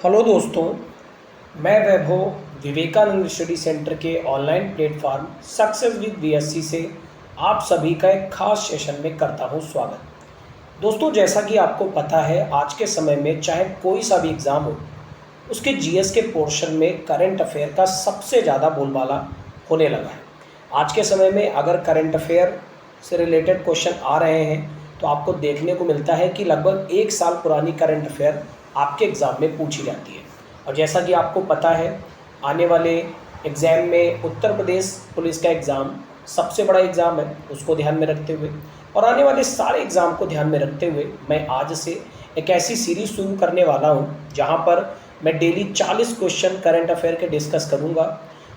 Hello दोस्तों, मैं वैभव Vivekananda study centre के online platform success with BSc से आप सभी का एक खास सेशन में करता हूं स्वागत। दोस्तों, जैसा कि आपको पता है, आज के समय में चाहे कोई सा भी एग्ज़ाम हो, उसके जीएस के पोर्शन में करंट अफेयर का सबसे ज़्यादा बोलबाला होने लगा है। आज के समय में अगर करंट अफेयर से रिलेटेड क्वेश्चन आ रहे हैं तो आपको देखने को मिलता है कि लगभग 1 साल पुरानी करंट अफेयर आपके एग्ज़ाम में पूछी जाती है। और जैसा कि आपको पता है, आने वाले एग्ज़ाम में उत्तर प्रदेश पुलिस का एग्ज़ाम सबसे बड़ा एग्ज़ाम है, उसको ध्यान में रखते हुए और आने वाले सारे एग्ज़ाम को ध्यान में रखते हुए मैं आज से एक ऐसी सीरीज़ शुरू करने वाला हूँ जहाँ पर मैं डेली 40 क्वेश्चन करंट अफेयर के डिस्कस करूँगा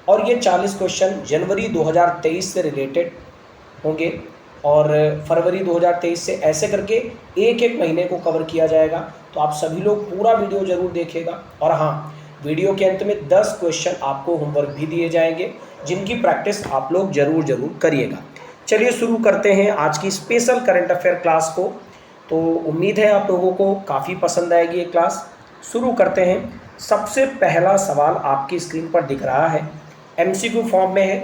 और ये 40 क्वेश्चन जनवरी 2023 से रिलेटेड होंगे और फरवरी 2023 से ऐसे करके एक एक महीने को कवर किया जाएगा। तो आप सभी लोग पूरा वीडियो ज़रूर देखिएगा। और हाँ, वीडियो के अंत में 10 क्वेश्चन आपको होमवर्क भी दिए जाएंगे जिनकी प्रैक्टिस आप लोग ज़रूर करिएगा। चलिए शुरू करते हैं आज की स्पेशल करंट अफेयर क्लास को। तो उम्मीद है आप लोगों को काफ़ी पसंद आएगी ये क्लास। शुरू करते हैं। सबसे पहला सवाल आपकी स्क्रीन पर दिख रहा है, एमसीक्यू फॉर्म में है,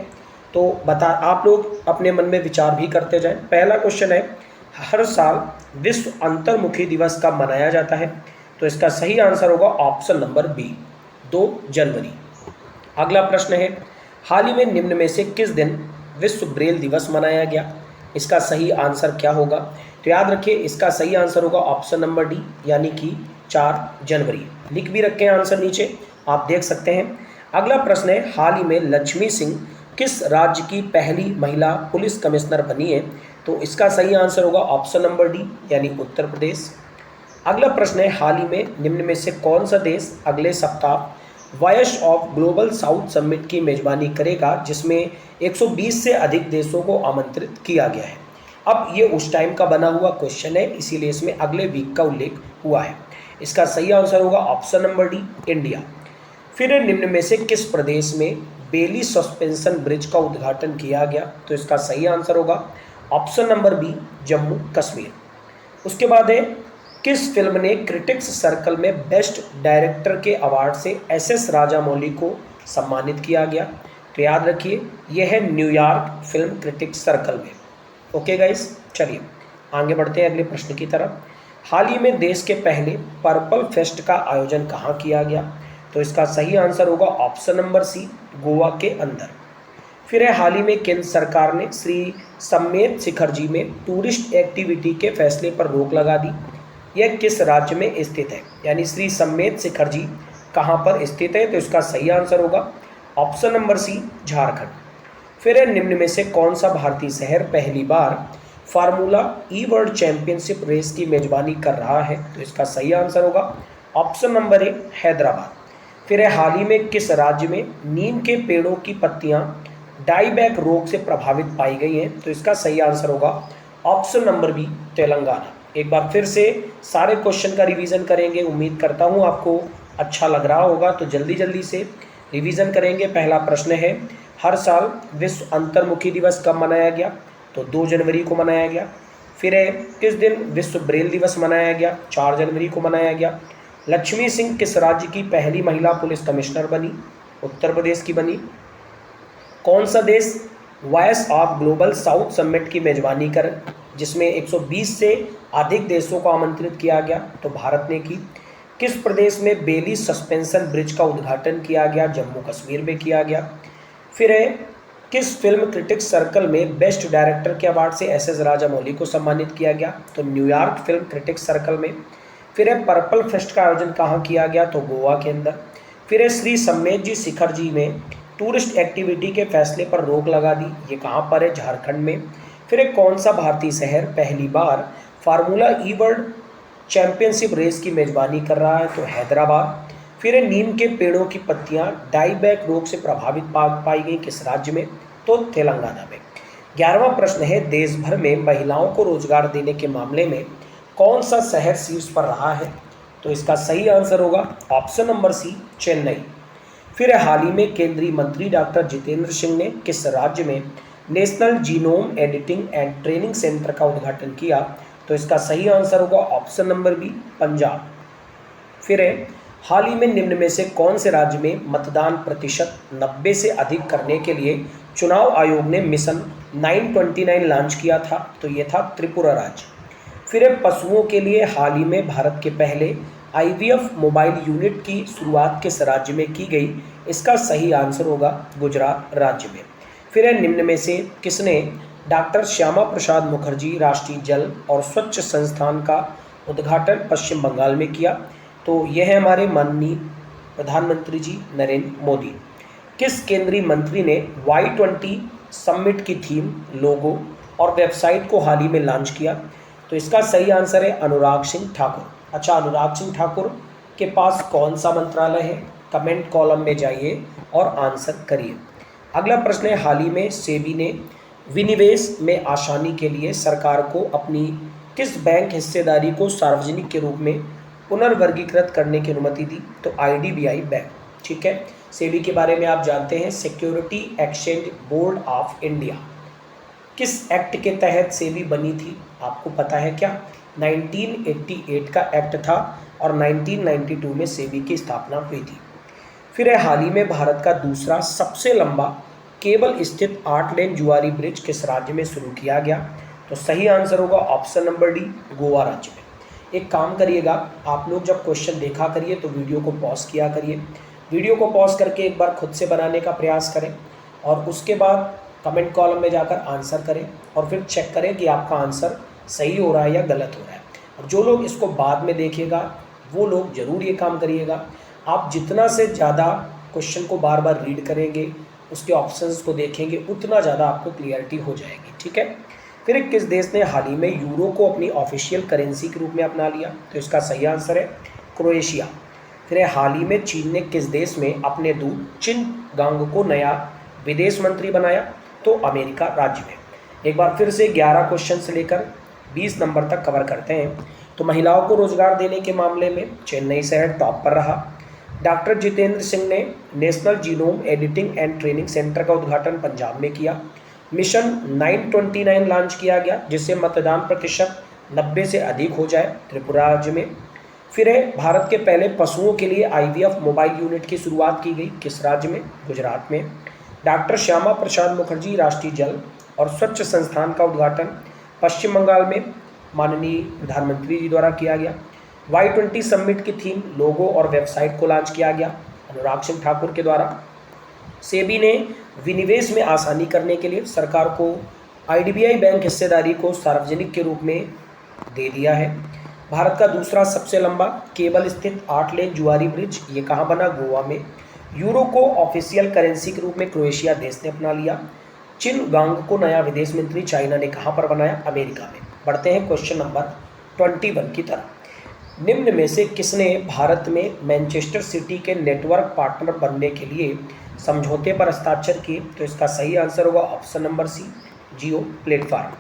तो आप लोग अपने मन में विचार भी करते जाएं। पहला क्वेश्चन है, हर साल विश्व अंतर्मुखी दिवस कब मनाया जाता है? तो इसका सही आंसर होगा ऑप्शन नंबर बी, 2 जनवरी। अगला प्रश्न है, हाल ही में निम्न में से किस दिन विश्व ब्रेल दिवस मनाया गया? इसका सही आंसर क्या होगा? तो याद रखिए, इसका सही आंसर होगा ऑप्शन नंबर डी, यानी कि 4 जनवरी। लिख भी रखें आंसर नीचे, आप देख सकते हैं। अगला प्रश्न है, हाल ही में लक्ष्मी सिंह किस राज्य की पहली महिला पुलिस कमिश्नर बनी है? तो इसका सही आंसर होगा ऑप्शन नंबर डी, यानी उत्तर प्रदेश। अगला प्रश्न है, हाल ही में निम्न में से कौन सा देश अगले सप्ताह voice of global south summit की मेजबानी करेगा, जिसमें 120 से अधिक देशों को आमंत्रित किया गया है? अब ये उस टाइम का बना हुआ क्वेश्चन है, इसीलिए इसमें अगले वीक का उल्लेख हुआ है। इसका सही आंसर होगा ऑप्शन नंबर डी, इंडिया। फिर निम्न में से किस प्रदेश में बेली सस्पेंशन ब्रिज का उद्घाटन किया गया? तो इसका सही आंसर होगा option number B, Jammu Kashmir. उसके बाद है, किस फिल्म ने क्रिटिक्स सर्कल में बेस्ट डायरेक्टर के अवार्ड से एस राजामौली को सम्मानित किया गया? तो याद रखिए, यह है न्यूयॉर्क फिल्म क्रिटिक्स सर्कल में। ओके गाइस, चलिए आगे बढ़ते हैं अगले प्रश्न की तरफ। हाल ही में देश के पहले पर्पल फेस्ट का आयोजन कहाँ किया गया? तो इसका सही आंसर होगा ऑप्शन नंबर सी, गोवा के अंदर। फिर है, हाल ही में केंद्र सरकार ने श्री सम्मेत शिखर जी में टूरिस्ट एक्टिविटी के फैसले पर रोक लगा दी। यह किस राज्य में स्थित है? यानी श्री सम्मेत शिखर जी कहाँ पर स्थित है? तो इसका सही आंसर होगा ऑप्शन नंबर सी, झारखंड। फिर है, निम्न में से कौन सा भारतीय शहर पहली बार फार्मूला ई वर्ल्ड चैंपियनशिप रेस की मेजबानी कर रहा है? तो इसका सही आंसर होगा ऑप्शन नंबर ए, हैदराबाद। फिर है, हाल ही में किस राज्य में नीम के पेड़ों की पत्तियां डाईबैक रोग से प्रभावित पाई गई हैं? तो इसका सही आंसर होगा ऑप्शन नंबर बी, तेलंगाना। एक बार फिर से सारे क्वेश्चन का रिवीजन करेंगे। उम्मीद करता हूं आपको अच्छा लग रहा होगा, तो जल्दी से रिवीजन करेंगे। पहला प्रश्न है, हर साल विश्व अंतर्मुखी दिवस कब मनाया गया? तो 2 जनवरी को मनाया गया। फिर है, किस दिन विश्व ब्रेल दिवस मनाया गया? 4 जनवरी को मनाया गया। लक्ष्मी सिंह किस राज्य की पहली महिला पुलिस कमिश्नर बनी? उत्तर प्रदेश की बनी। कौन सा देश voice of global south summit की मेजबानी कर, जिसमें 120 से अधिक देशों को आमंत्रित किया गया? तो भारत ने की। किस प्रदेश में बेली सस्पेंशन ब्रिज का उद्घाटन किया गया? जम्मू कश्मीर में किया गया। फिर है, किस फिल्म क्रिटिक्स सर्कल में बेस्ट डायरेक्टर के अवार्ड से एस राजामौली को सम्मानित किया गया? तो न्यूयॉर्क फिल्म क्रिटिक्स सर्कल में। फिर है, पर्पल फेस्ट का आयोजन कहाँ किया गया? तो गोवा के अंदर। फिर है, श्री सम्मेत जी शिखर जी में टूरिस्ट एक्टिविटी के फैसले पर रोक लगा दी, ये कहाँ पर है? झारखंड में। फिर है, कौन सा भारतीय शहर पहली बार फार्मूला ई वर्ल्ड चैंपियनशिप रेस की मेजबानी कर रहा है? तो हैदराबाद। फिर है, नीम के पेड़ों की पत्तियां डाईबैक रोग से प्रभावित पाई गई, किस राज्य में? तो तेलंगाना में। 11वां प्रश्न है, देश भर में महिलाओं को रोजगार देने के मामले में कौन सा शहर शीर्ष पर रहा है? तो इसका सही आंसर होगा ऑप्शन नंबर सी, चेन्नई। फिर हाल ही में केंद्रीय मंत्री डॉक्टर जितेंद्र सिंह ने किस राज्य में national genome editing and training centre का उद्घाटन किया? तो इसका सही आंसर होगा ऑप्शन नंबर बी, पंजाब। फिर है, हाल ही में निम्न में से कौन से राज्य में मतदान प्रतिशत 90 से अधिक करने के लिए चुनाव आयोग ने मिशन 929 लॉन्च किया था? तो ये था त्रिपुरा राज्य। फिर है पशुओं के लिए हाल ही में भारत के पहले आईवीएफ मोबाइल यूनिट की शुरुआत किस राज्य में की गई? इसका सही आंसर होगा गुजरात राज्य में। फिर है निम्न में से किसने डॉक्टर श्यामा प्रसाद मुखर्जी राष्ट्रीय जल और स्वच्छ संस्थान का उद्घाटन पश्चिम बंगाल में किया? तो यह है हमारे माननीय प्रधानमंत्री जी नरेंद्र मोदी। किस केंद्रीय मंत्री ने Y20 समिट की थीम, लोगो और वेबसाइट को हाल ही में लॉन्च किया? तो इसका सही आंसर है अनुराग सिंह ठाकुर। अच्छा, अनुराग सिंह ठाकुर के पास कौन सा मंत्रालय है? कमेंट कॉलम में जाइए और आंसर करिए। अगला प्रश्न है, हाल ही में सेबी ने विनिवेश में आसानी के लिए सरकार को अपनी किस बैंक हिस्सेदारी को सार्वजनिक के रूप में पुनर्वर्गीकृत करने की अनुमति दी? तो आईडीबीआई बैंक। ठीक है, सेबी के बारे में आप जानते हैं, security exchange board of India. किस एक्ट के तहत सेबी बनी थी, आपको पता है क्या? 1988 का एक्ट था और 1992 में सेबी की स्थापना हुई थी। फिर है, हाल ही में भारत का दूसरा सबसे लंबा केबल स्थित 8 लेन जुआरी ब्रिज किस राज्य में शुरू किया गया? तो सही आंसर होगा ऑप्शन नंबर डी, गोवा राज्य में। एक काम करिएगा, आप लोग जब क्वेश्चन देखा करिए तो वीडियो को पॉज किया करिए। वीडियो को पॉज करके एक बार खुद से बनाने का प्रयास करें और उसके बाद कमेंट कॉलम में जाकर आंसर करें और फिर चेक करें कि आपका आंसर सही हो रहा है या गलत हो रहा है। और जो लोग इसको बाद में देखेगा वो लोग ज़रूर ये काम करिएगा, आप जितना से ज़्यादा क्वेश्चन को बार बार रीड करेंगे, उसके ऑप्शंस को देखेंगे, उतना ज़्यादा आपको क्लियरिटी हो जाएगी। ठीक है। फिर किस देश ने हाल ही में यूरो को अपनी ऑफिशियल करेंसी के रूप में अपना लिया? तो इसका सही आंसर है क्रोएशिया। फिर हाल ही में चीन ने किस देश में अपने दूत चिनगांग को नया विदेश मंत्री बनाया? तो अमेरिका राज्य में। एक बार फिर से 11 क्वेश्चन से लेकर 20 नंबर तक कवर करते हैं। तो महिलाओं को रोजगार देने के मामले में चेन्नई शहर टॉप पर रहा। डॉक्टर जितेंद्र सिंह ने national genome editing and training centre का उद्घाटन पंजाब में किया। मिशन 929 लॉन्च किया गया जिससे मतदान प्रतिशत 90 से अधिक हो जाए, त्रिपुरा राज्य में। फिर है, भारत के पहले पशुओं के लिए आईवीएफ मोबाइल यूनिट की शुरुआत की गई किस राज्य में? गुजरात में। डॉक्टर श्यामा प्रसाद मुखर्जी राष्ट्रीय जल और स्वच्छ संस्थान का उद्घाटन पश्चिम बंगाल में माननीय प्रधानमंत्री जी द्वारा किया गया। Y20 समिट की थीम, लोगो और वेबसाइट को लॉन्च किया गया अनुराग सिंह ठाकुर के द्वारा। सेबी ने विनिवेश में आसानी करने के लिए सरकार को आईडीबीआई बैंक हिस्सेदारी को सार्वजनिक के रूप में दे दिया है। भारत का दूसरा सबसे लंबा केबल स्थित 8 लेन जुआरी ब्रिज, ये कहाँ बना? गोवा में। यूरो को ऑफिशियल करेंसी के रूप में क्रोएशिया देश ने अपना लिया। चिनगांग को नया विदेश मंत्री चाइना ने कहाँ पर बनाया? अमेरिका में। बढ़ते हैं क्वेश्चन नंबर 21 की तरफ। निम्न में से किसने भारत में मैनचेस्टर सिटी के नेटवर्क पार्टनर बनने के लिए समझौते पर हस्ताक्षर किए? तो इसका सही आंसर होगा ऑप्शन नंबर सी, जियो प्लेटफॉर्म।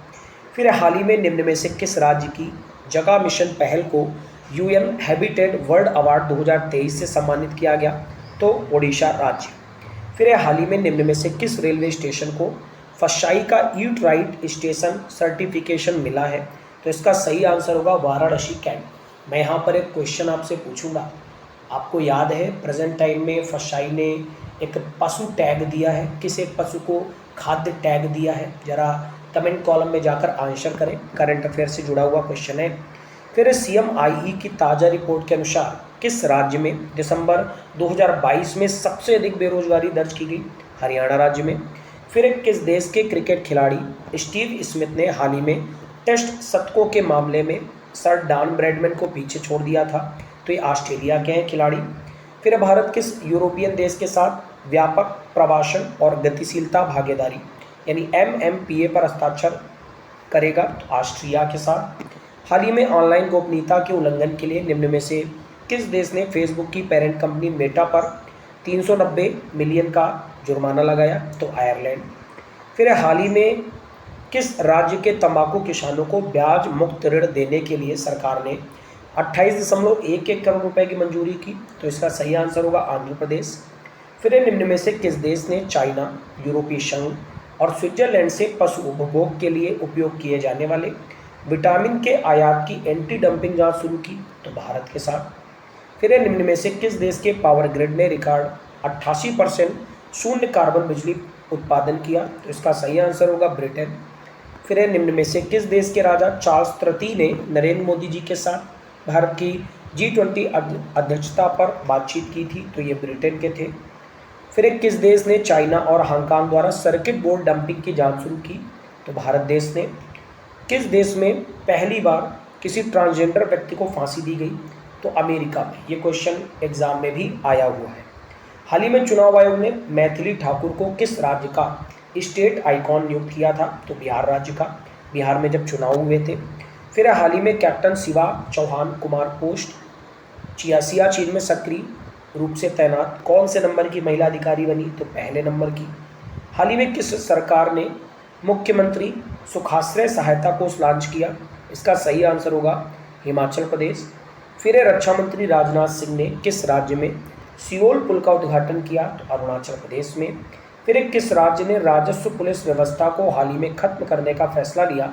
फिर हाल ही में निम्न में से किस राज्य की जगह मिशन पहल को यूएन हैबिटेट वर्ल्ड अवार्ड 2023 से सम्मानित किया गया? तो ओडिशा राज्य। फिर हाल ही में निम्न में से किस रेलवे स्टेशन को फशाई का ईट राइट स्टेशन सर्टिफिकेशन मिला है? तो इसका सही आंसर होगा वाराणसी कैंट। मैं यहाँ पर एक क्वेश्चन आपसे पूछूंगा, आपको याद है प्रेजेंट टाइम में फशाई ने एक पशु टैग दिया है, किस एक पशु को खाद्य टैग दिया है? जरा कमेंट कॉलम में जाकर आंसर करें, करंट अफेयर से जुड़ा हुआ क्वेश्चन है। फिर सीएमआईई की ताज़ा रिपोर्ट के अनुसार किस राज्य में दिसंबर 2022 में सबसे अधिक बेरोजगारी दर्ज की गई? हरियाणा राज्य में। फिर किस देश के क्रिकेट खिलाड़ी स्टीव स्मिथ ने हाल ही में टेस्ट शतकों के मामले में सर डॉन ब्रैडमैन को पीछे छोड़ दिया था? तो ये ऑस्ट्रेलिया के हैं खिलाड़ी। फिर भारत किस यूरोपियन देश के साथ व्यापक प्रवासन और गतिशीलता भागीदारी यानी MMPA पर हस्ताक्षर करेगा? तो ऑस्ट्रिया के साथ। हाल ही में ऑनलाइन गोपनीयता के उल्लंघन के लिए निम्न में से किस देश ने फेसबुक की पेरेंट कंपनी मेटा पर 390 मिलियन का जुर्माना लगाया? तो आयरलैंड। फिर हाल ही में किस राज्य के तंबाकू किसानों को ब्याज मुक्त ऋण देने के लिए सरकार ने 28.11 करोड़ रुपए की मंजूरी की? तो इसका सही आंसर होगा आंध्र प्रदेश। फिर निम्न में से किस देश ने चाइना, यूरोपीय संघ और स्विट्जरलैंड से पशु उपभोग के लिए उपयोग किए जाने वाले विटामिन के आयात की एंटी डंपिंग जांच शुरू की? तो भारत के साथ। फिर निम्न में से किस देश के पावर ग्रिड ने रिकॉर्ड 88% शून्य कार्बन बिजली उत्पादन किया? तो इसका सही आंसर होगा ब्रिटेन। फिर निम्न में से किस देश के राजा चार्ल्स तृतीय ने नरेंद्र मोदी जी के साथ भारत की G20 अध्यक्षता पर बातचीत की थी? तो ये ब्रिटेन के थे। फिर किस देश ने चाइना और हांगकांग द्वारा सर्किट बोर्ड डंपिंग की जांच शुरू की? तो भारत देश ने। किस देश में पहली बार किसी ट्रांसजेंडर व्यक्ति को फांसी दी गई? तो अमेरिका में। ये क्वेश्चन एग्जाम में भी आया हुआ है। हाल ही में चुनाव आयोग ने मैथिली ठाकुर को किस राज्य का स्टेट आइकॉन नियुक्त किया था? तो बिहार राज्य का, बिहार में जब चुनाव हुए थे। फिर हाल ही में कैप्टन शिवा चौहान कुमार पोस्ट सियाचिन में सक्रिय रूप से तैनात कौन से नंबर की महिला अधिकारी बनी? तो पहले नंबर की। हाल ही में किस सरकार ने मुख्यमंत्री सुखाश्रय सहायता कोष लॉन्च किया? इसका सही आंसर होगा हिमाचल प्रदेश। फिर रक्षा मंत्री राजनाथ सिंह ने किस राज्य में सियोल पुल का उद्घाटन किया? तो अरुणाचल प्रदेश में। फिर किस राज्य ने राजस्व पुलिस व्यवस्था को हाल ही में खत्म करने का फैसला लिया?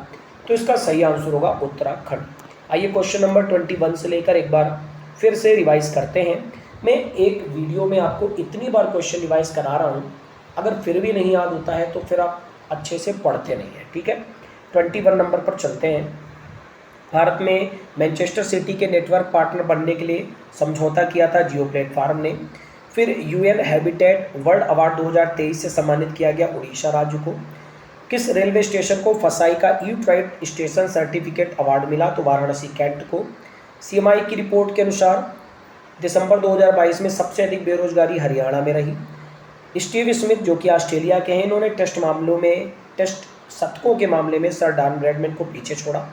तो इसका सही आंसर होगा उत्तराखंड। आइए क्वेश्चन नंबर 21 से लेकर एक बार फिर से रिवाइज करते हैं। मैं एक वीडियो में आपको इतनी बार क्वेश्चन रिवाइज करा रहा हूँ, अगर फिर भी नहीं याद होता है तो फिर आप अच्छे से पढ़ते नहीं हैं, ठीक है। 21 नंबर पर चलते हैं। भारत में मैनचेस्टर सिटी के नेटवर्क पार्टनर बनने के लिए समझौता किया था जियो प्लेटफॉर्म ने। फिर यूएन हैबिटेट वर्ल्ड अवार्ड 2023 से सम्मानित किया गया उड़ीसा राज्य को। किस रेलवे स्टेशन को फसाई का ई ट्राइड स्टेशन सर्टिफिकेट अवार्ड मिला? तो वाराणसी कैंट को। सीएमआई की रिपोर्ट के अनुसार दिसंबर 2022 में सबसे अधिक बेरोजगारी हरियाणा में रही। स्टीव स्मिथ जो कि ऑस्ट्रेलिया के हैं, इन्होंने टेस्ट शतकों के मामले में सर डॉन ब्रैडमैन को पीछे छोड़ा।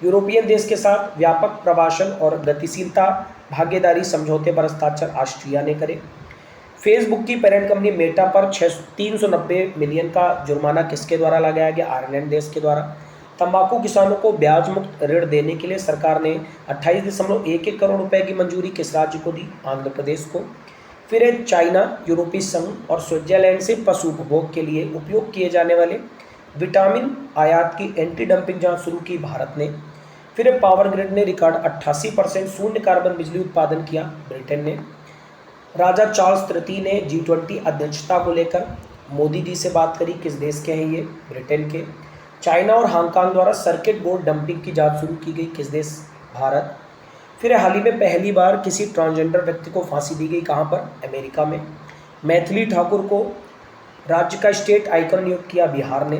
यूरोपियन देश के साथ व्यापक प्रवासन और गतिशीलता भागीदारी समझौते पर हस्ताक्षर ऑस्ट्रिया ने करे। फेसबुक की पेरेंट कंपनी मेटा पर 390 मिलियन का जुर्माना किसके द्वारा लगाया गया? आयरलैंड देश के द्वारा। तंबाकू किसानों को ब्याज मुक्त ऋण देने के लिए सरकार ने 28.11 करोड़ रुपए की मंजूरी किस राज्य को दी? आंध्र प्रदेश को। फिर चाइना, यूरोपीय संघ और स्विट्जरलैंड से पशु उपभोग के लिए उपयोग किए जाने वाले विटामिन आयात की एंटी डंपिंग जांच शुरू की भारत ने। फिर पावर ग्रिड ने रिकॉर्ड 88% शून्य कार्बन बिजली उत्पादन किया ब्रिटेन ने। राजा चार्ल्स तृतीय ने G20 अध्यक्षता को लेकर मोदी जी से बात करी, किस देश के हैं ये? ब्रिटेन के। चाइना और हांगकांग द्वारा सर्किट बोर्ड डंपिंग की जांच शुरू की गई, किस देश? भारत। फिर हाल ही में पहली बार किसी ट्रांसजेंडर व्यक्ति को फांसी दी गई, कहाँ पर? अमेरिका में। मैथिली ठाकुर को राज्य का स्टेट आइकन नियुक्त किया बिहार ने।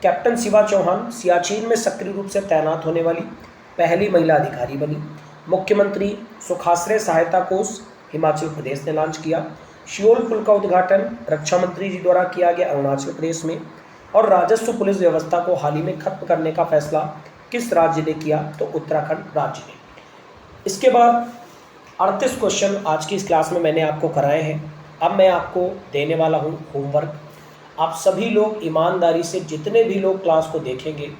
कैप्टन शिवा चौहान सियाचिन में सक्रिय रूप से तैनात होने वाली पहली महिला अधिकारी बनी। मुख्यमंत्री सुखाश्रय सहायता कोष हिमाचल प्रदेश ने लॉन्च किया। सियोल पुल का उद्घाटन रक्षा मंत्री जी द्वारा किया गया अरुणाचल प्रदेश में। और राजस्व पुलिस व्यवस्था को हाल ही में खत्म करने का फैसला किस राज्य ने किया? तो उत्तराखंड राज्य ने। इसके बाद 38 क्वेश्चन आज की इस क्लास में मैंने आपको कराए हैं। अब मैं आपको देने वाला हूँ होमवर्क। आप सभी लोग ईमानदारी से, जितने भी लोग क्लास को देखेंगे,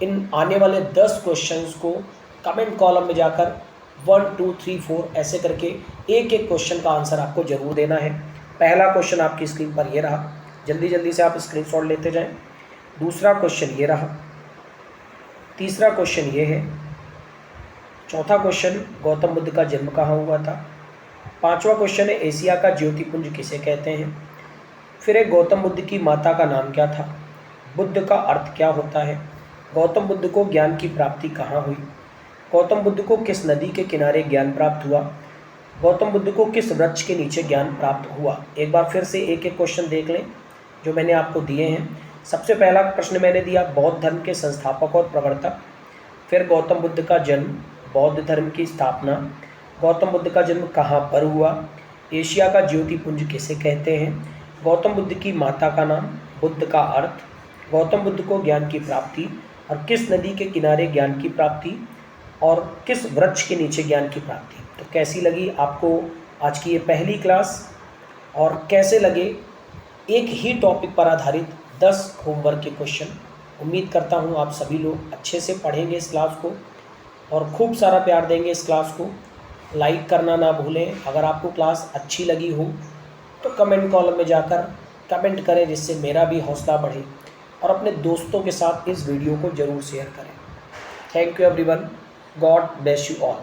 इन आने वाले 10 क्वेश्चंस को कमेंट कॉलम में जाकर 1 2 3 4 ऐसे करके एक एक क्वेश्चन का आंसर आपको जरूर देना है। पहला क्वेश्चन आपकी स्क्रीन पर ये रहा, जल्दी जल्दी से आप स्क्रीनशॉट लेते जाएं। दूसरा क्वेश्चन ये रहा। तीसरा क्वेश्चन ये है। चौथा क्वेश्चन गौतम बुद्ध का जन्म कहाँ हुआ था। पांचवा क्वेश्चन है एशिया का ज्योतिपुंज किसे कहते हैं। फिर है गौतम बुद्ध की माता का नाम क्या था। बुद्ध का अर्थ क्या होता है। गौतम बुद्ध को ज्ञान की प्राप्ति कहाँ हुई। गौतम बुद्ध को किस नदी के किनारे ज्ञान प्राप्त हुआ। गौतम बुद्ध को किस वृक्ष के नीचे ज्ञान प्राप्त हुआ। एक बार फिर से एक एक क्वेश्चन देख लें जो मैंने आपको दिए हैं। सबसे पहला प्रश्न मैंने दिया बौद्ध धर्म के संस्थापक और प्रवर्तक। फिर गौतम बुद्ध का जन्म, बौद्ध धर्म की स्थापना, गौतम बुद्ध का जन्म कहाँ पर हुआ, एशिया का ज्योतिपुंज किसे कहते हैं, गौतम बुद्ध की माता का नाम, बुद्ध का अर्थ, गौतम बुद्ध को ज्ञान की प्राप्ति और किस नदी के किनारे ज्ञान की प्राप्ति और किस वृक्ष के नीचे ज्ञान की प्राप्ति। तो कैसी लगी आपको आज की ये पहली क्लास और कैसे लगे एक ही टॉपिक पर आधारित 10 होमवर्क के क्वेश्चन। उम्मीद करता हूँ आप सभी लोग अच्छे से पढ़ेंगे इस क्लास को और खूब सारा प्यार देंगे इस क्लास को। लाइक करना ना भूलें। अगर आपको क्लास अच्छी लगी हो तो कमेंट कॉलम में जाकर कमेंट करें, जिससे मेरा भी हौसला बढ़े और अपने दोस्तों के साथ इस वीडियो को ज़रूर शेयर करें। Thank you everyone. God bless you all.